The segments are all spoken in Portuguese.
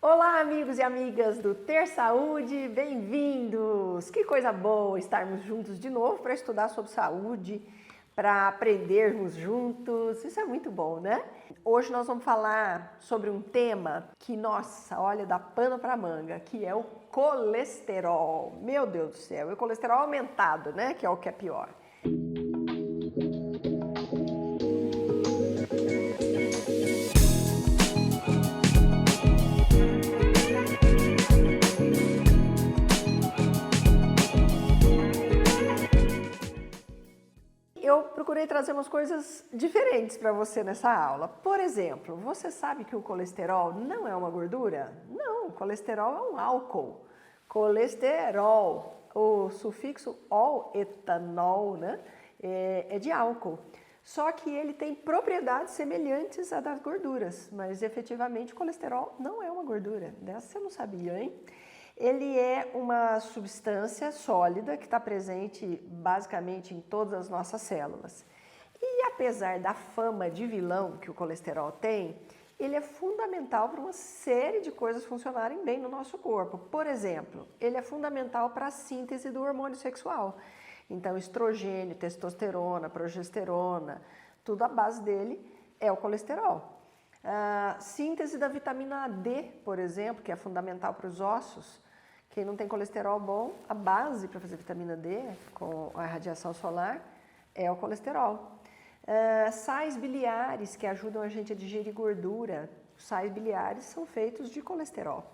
Olá, amigos e amigas do Ter Saúde, bem-vindos! Que coisa boa estarmos juntos de novo para estudar sobre saúde, para aprendermos juntos, isso é muito bom, né? Hoje nós vamos falar sobre um tema que, nossa, olha, dá pano para manga, que é o colesterol. Meu Deus do céu, e o colesterol aumentado, né? Que é o que é pior. Eu procurei trazer umas coisas diferentes para você nessa aula. Por exemplo, você sabe que o colesterol não é uma gordura? Não, o colesterol é um álcool. Colesterol, o sufixo ol, etanol, né? É de álcool. Só que ele tem propriedades semelhantes à das gorduras, mas efetivamente o colesterol não é uma gordura. Dessa você não sabia, hein? Ele é uma substância sólida que está presente basicamente em todas as nossas células. E apesar da fama de vilão que o colesterol tem, ele é fundamental para uma série de coisas funcionarem bem no nosso corpo. Por exemplo, ele é fundamental para a síntese do hormônio sexual. Então, estrogênio, testosterona, progesterona, tudo a base dele é o colesterol. A síntese da vitamina D, por exemplo, que é fundamental para os ossos. Quem não tem colesterol bom, a base para fazer vitamina D com a radiação solar é o colesterol. Sais biliares que ajudam a gente a digerir gordura, os sais biliares são feitos de colesterol.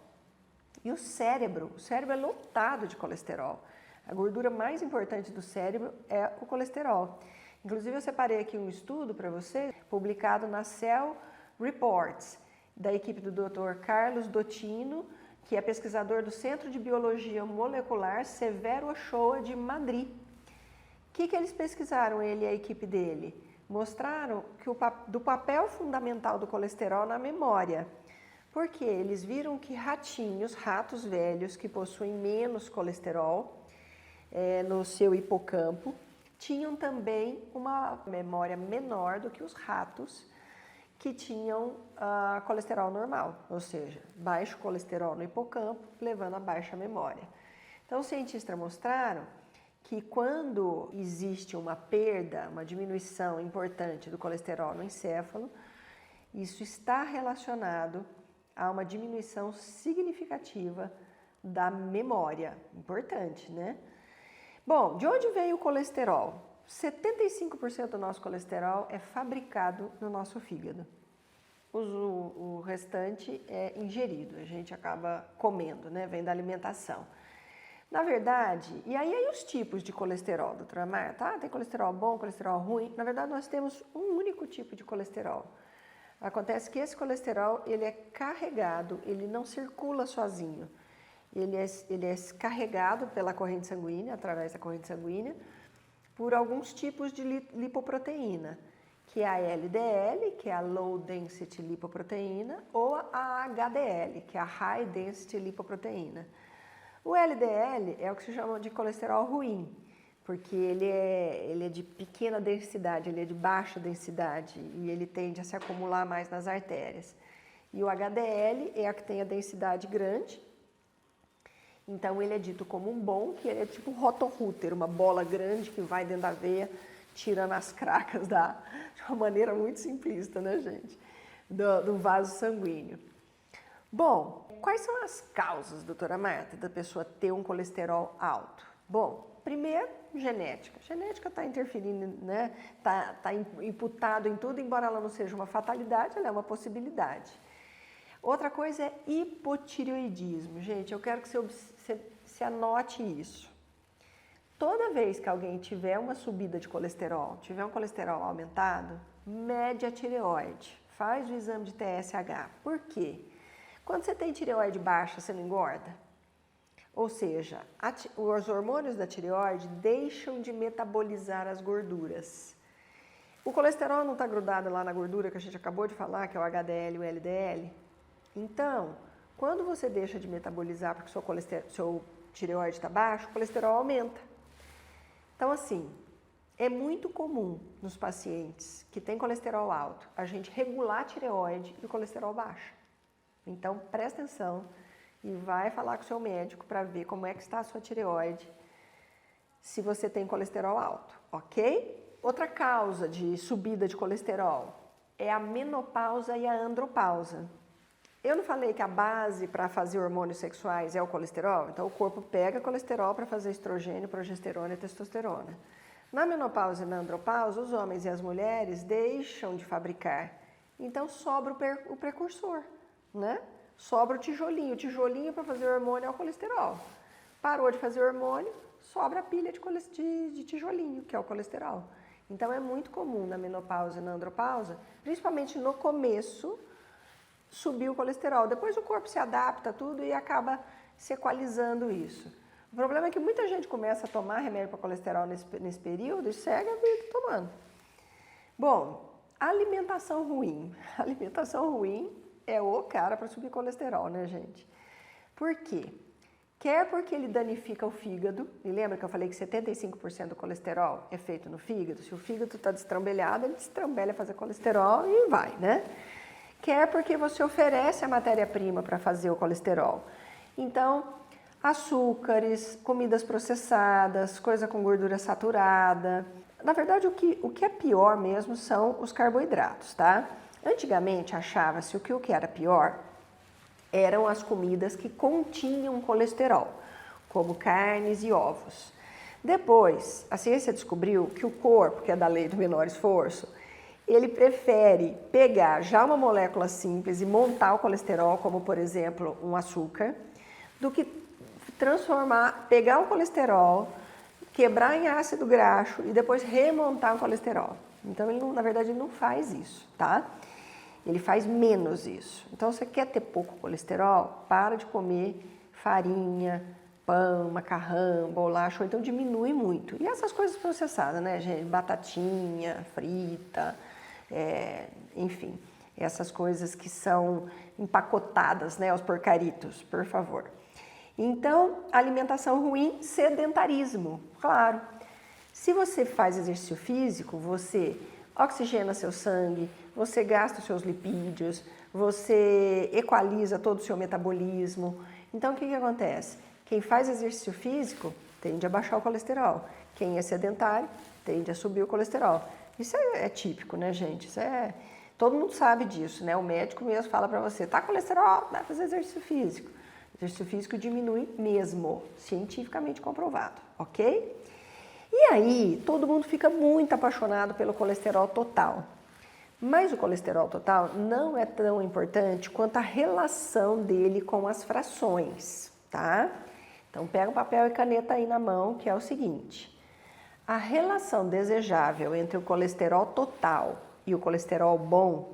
E o cérebro é lotado de colesterol. A gordura mais importante do cérebro é o colesterol. Inclusive eu separei aqui um estudo para você, publicado na Cell Reports, da equipe do Dr. Carlos Dotino, que é pesquisador do Centro de Biologia Molecular Severo Ochoa de Madrid. O que eles pesquisaram, ele e a equipe dele? Mostraram que do papel fundamental do colesterol na memória. Porque eles viram que ratos velhos que possuem menos colesterol no seu hipocampo, tinham também uma memória menor do que os ratos que tinham colesterol normal, ou seja, baixo colesterol no hipocampo, levando a baixa memória. Então, os cientistas mostraram que quando existe uma perda, uma diminuição importante do colesterol no encéfalo, isso está relacionado a uma diminuição significativa da memória. Importante, né? Bom, de onde veio o colesterol? 75% do nosso colesterol é fabricado no nosso fígado. O restante é ingerido, a gente acaba comendo, né? Vem da alimentação. Na verdade, e aí os tipos de colesterol, doutora Marta? Tem colesterol bom, colesterol ruim? Na verdade, nós temos um único tipo de colesterol. Acontece que esse colesterol, ele é carregado, ele não circula sozinho. Ele é carregado pela corrente sanguínea, através da corrente sanguínea, por alguns tipos de lipoproteína, que é a LDL, que é a Low Density Lipoproteína, ou a HDL, que é a High Density Lipoproteína. O LDL é o que se chama de colesterol ruim, porque ele é de pequena densidade, ele é de baixa densidade e ele tende a se acumular mais nas artérias. E o HDL é a que tem a densidade grande. Então, ele é dito como um bom, que ele é tipo um rotorrúter, uma bola grande que vai dentro da veia, tirando as cracas de uma maneira muito simplista, né, gente? Do vaso sanguíneo. Bom, quais são as causas, doutora Marta, da pessoa ter um colesterol alto? Bom, primeiro, genética. A genética está interferindo, né? Está imputado em tudo, embora ela não seja uma fatalidade, ela é uma possibilidade. Outra coisa é hipotireoidismo. Gente, eu quero que você anote isso. Toda vez que alguém tiver uma subida de colesterol, tiver um colesterol aumentado, mede a tireoide, faz o exame de TSH. Por quê? Quando você tem tireoide baixa, você não engorda? Ou seja, os hormônios da tireoide deixam de metabolizar as gorduras. O colesterol não está grudado lá na gordura que a gente acabou de falar, que é o HDL e o LDL? Então, quando você deixa de metabolizar porque seu tireoide está baixo, o colesterol aumenta. Então, assim, é muito comum nos pacientes que têm colesterol alto, a gente regular a tireoide e o colesterol baixa. Então, presta atenção e vai falar com o seu médico para ver como é que está a sua tireoide, se você tem colesterol alto, ok? Outra causa de subida de colesterol é a menopausa e a andropausa. Eu não falei que a base para fazer hormônios sexuais é o colesterol? Então, o corpo pega colesterol para fazer estrogênio, progesterona e testosterona. Na menopausa e na andropausa, os homens e as mulheres deixam de fabricar. Então, sobra o precursor, né? Sobra o tijolinho para fazer hormônio é o colesterol. Parou de fazer hormônio, sobra a pilha de tijolinho, que é o colesterol. Então, é muito comum na menopausa e na andropausa, principalmente no começo, subir o colesterol. Depois o corpo se adapta a tudo e acaba se equalizando isso. O problema é que muita gente começa a tomar remédio para colesterol nesse período e segue a vida tomando. Bom, alimentação ruim. Alimentação ruim é o cara para subir colesterol, né, gente? Por quê? Quer porque ele danifica o fígado, e lembra que eu falei que 75% do colesterol é feito no fígado? Se o fígado está destrambelhado, ele destrambelha fazer colesterol e vai, né? Quer porque você oferece a matéria-prima para fazer o colesterol. Então, açúcares, comidas processadas, coisa com gordura saturada. Na verdade, o que é pior mesmo são os carboidratos, tá? Antigamente, achava-se que o que era pior eram as comidas que continham colesterol, como carnes e ovos. Depois, a ciência descobriu que o corpo, que é da lei do menor esforço, ele prefere pegar já uma molécula simples e montar o colesterol, como por exemplo um açúcar, do que pegar o colesterol, quebrar em ácido graxo e depois remontar o colesterol. Então, ele, na verdade, ele não faz isso, tá? Ele faz menos isso. Então, você quer ter pouco colesterol? Para de comer farinha, pão, macarrão, bolacha, ou então diminui muito. E essas coisas processadas, né, gente? Batatinha, frita, enfim, essas coisas que são empacotadas, né, os porcaritos, por favor. Então, alimentação ruim, sedentarismo, claro. Se você faz exercício físico, você oxigena seu sangue, você gasta os seus lipídios, você equaliza todo o seu metabolismo. Então, o que acontece? Quem faz exercício físico tende a baixar o colesterol. Quem é sedentário tende a subir o colesterol. Isso é típico, né, gente? Todo mundo sabe disso, né? O médico mesmo fala para você, tá colesterol, vai fazer exercício físico. Exercício físico diminui mesmo, cientificamente comprovado, ok? E aí, todo mundo fica muito apaixonado pelo colesterol total. Mas o colesterol total não é tão importante quanto a relação dele com as frações, tá? Então, pega um papel e caneta aí na mão, que é o seguinte. A relação desejável entre o colesterol total e o colesterol bom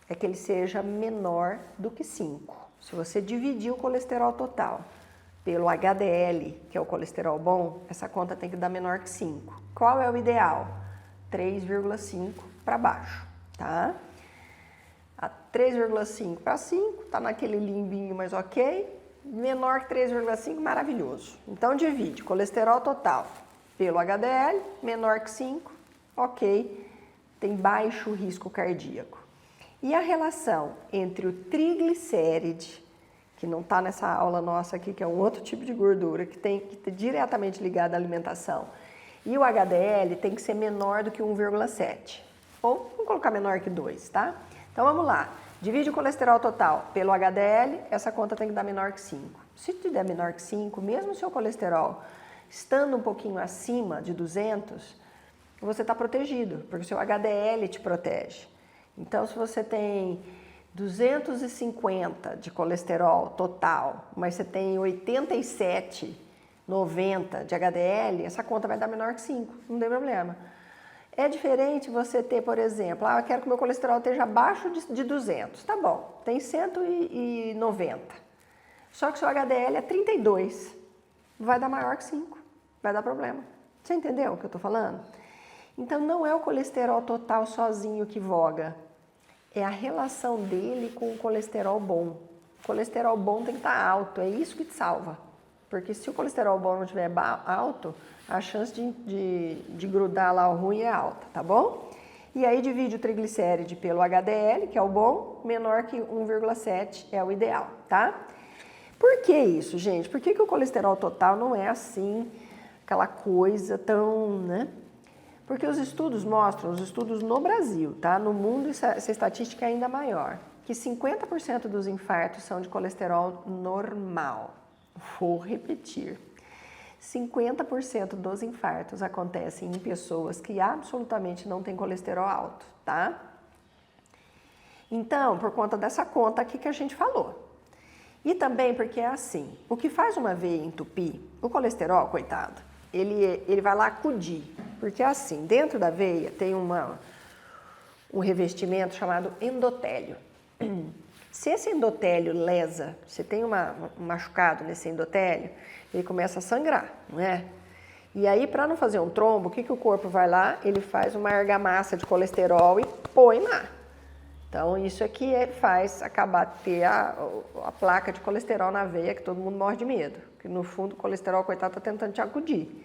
é que ele seja menor do que 5. Se você dividir o colesterol total pelo HDL, que é o colesterol bom, essa conta tem que dar menor que 5. Qual é o ideal? 3,5 para baixo, tá? A 3,5 para 5, tá naquele limbinho, mas ok. Menor que 3,5, maravilhoso. Então, divide colesterol total pelo HDL, menor que 5, ok, tem baixo risco cardíaco. E a relação entre o triglicéride, que não está nessa aula nossa aqui, que é um outro tipo de gordura, que tem que estar diretamente ligada à alimentação, e o HDL tem que ser menor do que 1,7. Ou vamos colocar menor que 2, tá? Então vamos lá. Divide o colesterol total pelo HDL, essa conta tem que dar menor que 5. Se der menor que 5, mesmo o seu colesterol estando um pouquinho acima de 200, você está protegido, porque o seu HDL te protege. Então, se você tem 250 de colesterol total, mas você tem 87, 90 de HDL, essa conta vai dar menor que 5, não tem problema. É diferente você ter, por exemplo, eu quero que o meu colesterol esteja abaixo de 200, tá bom, tem 190, só que o seu HDL é 32, vai dar maior que 5, vai dar problema. Você entendeu o que eu estou falando? Então, não é o colesterol total sozinho que voga, é a relação dele com o colesterol bom. O colesterol bom tem que estar alto, é isso que te salva. Porque se o colesterol bom não estiver alto, a chance de grudar lá o ruim é alta, tá bom? E aí divide o triglicéride pelo HDL, que é o bom, menor que 1,7 é o ideal, tá? Por que isso, gente? Por que o colesterol total não é assim, aquela coisa tão, né? Porque os estudos mostram, os estudos no Brasil, tá? No mundo essa estatística é ainda maior, que 50% dos infartos são de colesterol normal. Vou repetir. 50% dos infartos acontecem em pessoas que absolutamente não têm colesterol alto, tá? Então, por conta dessa conta aqui que a gente falou. E também porque é assim, o que faz uma veia entupir, o colesterol, coitado, ele vai lá acudir. Porque é assim, dentro da veia tem um revestimento chamado endotélio. Se esse endotélio lesa, você tem um machucado nesse endotélio, ele começa a sangrar, não é? E aí, para não fazer um trombo, o que o corpo vai lá? Ele faz uma argamassa de colesterol e põe lá. Então, isso aqui faz acabar de ter a placa de colesterol na veia, que todo mundo morre de medo. Que no fundo, o colesterol, coitado, está tentando te acudir.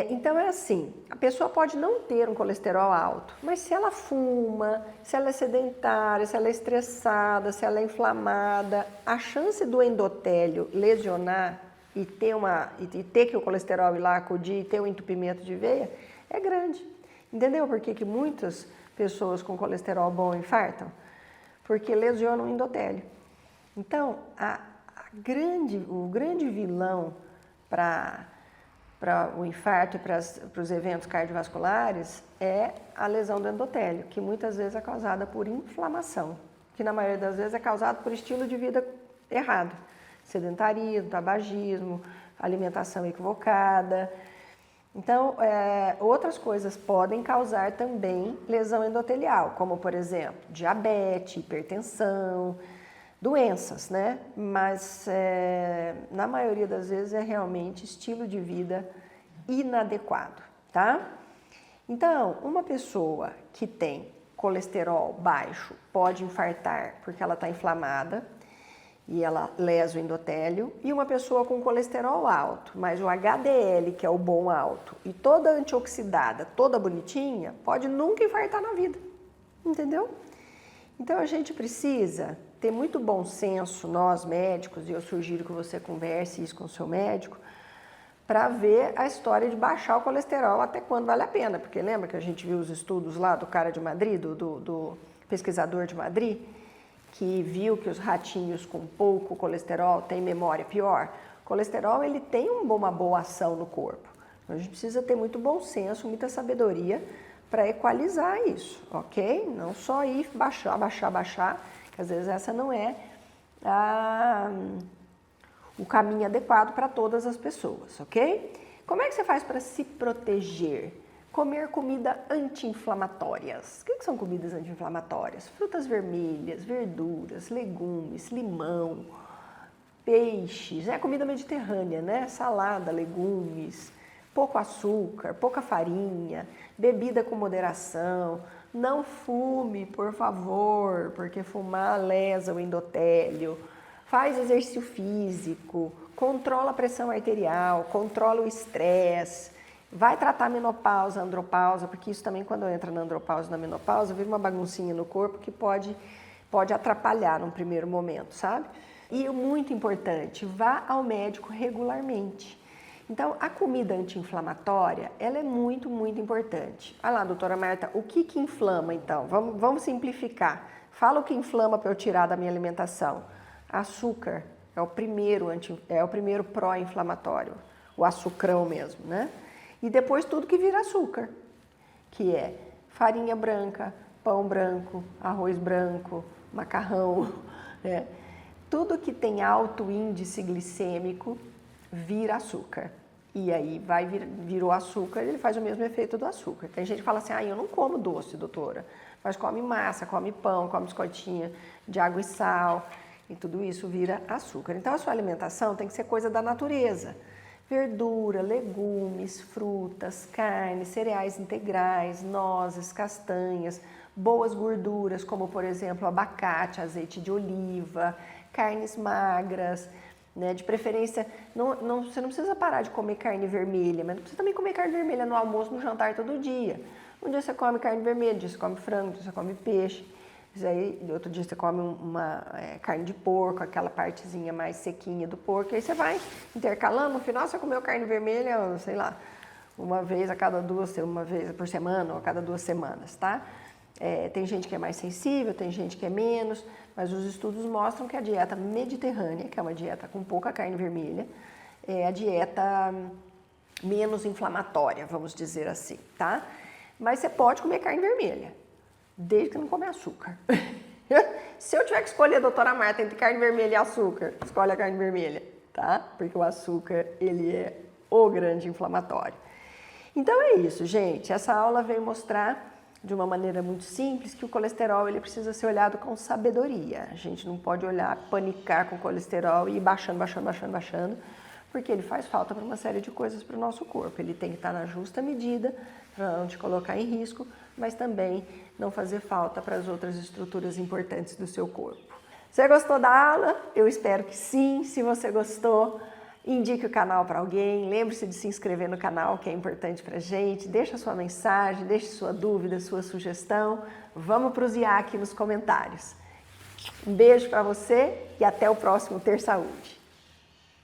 Então é assim, a pessoa pode não ter um colesterol alto, mas se ela fuma, se ela é sedentária, se ela é estressada, se ela é inflamada, a chance do endotélio lesionar e ter que o colesterol ir lá acudir e ter um entupimento de veia é grande. Entendeu por que muitas pessoas com colesterol bom infartam? Porque lesionam o endotélio. Então, o grande vilão para o infarto e para os eventos cardiovasculares é a lesão do endotélio, que muitas vezes é causada por inflamação, que na maioria das vezes é causada por estilo de vida errado, sedentarismo, tabagismo, alimentação equivocada. Então, outras coisas podem causar também lesão endotelial, como por exemplo, diabetes, hipertensão, doenças, né? Mas na maioria das vezes é realmente estilo de vida inadequado, tá? Então, uma pessoa que tem colesterol baixo pode infartar porque ela está inflamada e ela lesa o endotélio, e uma pessoa com colesterol alto, mas o HDL, que é o bom alto, e toda antioxidada, toda bonitinha, pode nunca infartar na vida, entendeu? Então a gente precisa ter muito bom senso, nós médicos, e eu sugiro que você converse isso com o seu médico, para ver a história de baixar o colesterol até quando vale a pena. Porque lembra que a gente viu os estudos lá do cara de Madrid, do pesquisador de Madrid, que viu que os ratinhos com pouco colesterol têm memória pior? O colesterol ele tem uma boa ação no corpo. Então, a gente precisa ter muito bom senso, muita sabedoria para equalizar isso, ok? Não só ir baixar, que às vezes essa não é o caminho adequado para todas as pessoas, ok? Como é que você faz para se proteger? Comer comida anti-inflamatórias. O que são comidas anti-inflamatórias? Frutas vermelhas, verduras, legumes, limão, peixes, comida mediterrânea, né? Salada, legumes, pouco açúcar, pouca farinha, bebida com moderação. Não fume, por favor, porque fumar lesa o endotélio. Faz exercício físico, controla a pressão arterial, controla o estresse. Vai tratar a menopausa, a andropausa, porque isso também, quando entra na andropausa e na menopausa, vira uma baguncinha no corpo que pode atrapalhar num primeiro momento, sabe? E muito importante, vá ao médico regularmente. Então, a comida anti-inflamatória, ela é muito, muito importante. Olha lá, doutora Marta, o que inflama, então? Vamos simplificar. Fala o que inflama para eu tirar da minha alimentação. Açúcar é o primeiro pró-inflamatório, o açucrão mesmo, né? E depois tudo que vira açúcar, que é farinha branca, pão branco, arroz branco, macarrão, né? Tudo que tem alto índice glicêmico vira açúcar. E aí virou açúcar, ele faz o mesmo efeito do açúcar. Tem gente que fala assim, eu não como doce, doutora, mas come massa, come pão, come biscoitinha de água e sal, e tudo isso vira açúcar. Então a sua alimentação tem que ser coisa da natureza. Verdura, legumes, frutas, carne, cereais integrais, nozes, castanhas, boas gorduras, como por exemplo abacate, azeite de oliva, carnes magras, né? De preferência, você não precisa parar de comer carne vermelha, mas não precisa também comer carne vermelha no almoço, no jantar todo dia. Um dia você come carne vermelha, um dia você come frango, um dia você come peixe. Aí, outro dia você come uma carne de porco, aquela partezinha mais sequinha do porco. Aí você vai intercalando. No final você comeu carne vermelha, sei lá, uma vez por semana ou a cada 2 semanas, tá? Tem gente que é mais sensível, tem gente que é menos, mas os estudos mostram que a dieta mediterrânea, que é uma dieta com pouca carne vermelha, é a dieta menos inflamatória, vamos dizer assim, tá? Mas você pode comer carne vermelha, desde que não come açúcar. Se eu tiver que escolher, doutora Marta, entre carne vermelha e açúcar, escolhe a carne vermelha, tá? Porque o açúcar, ele é o grande inflamatório. Então é isso, gente. Essa aula veio mostrar de uma maneira muito simples que o colesterol ele precisa ser olhado com sabedoria. A gente não pode olhar, panicar com o colesterol e ir baixando, porque ele faz falta para uma série de coisas para o nosso corpo. Ele tem que estar na justa medida para não te colocar em risco, mas também não fazer falta para as outras estruturas importantes do seu corpo. Você gostou da aula? Eu espero que sim. Se você gostou, indique o canal para alguém. Lembre-se de se inscrever no canal, que é importante para a gente. Deixa sua mensagem, deixe sua dúvida, sua sugestão. Vamos prosear aqui nos comentários. Um beijo para você e até o próximo Ter Saúde.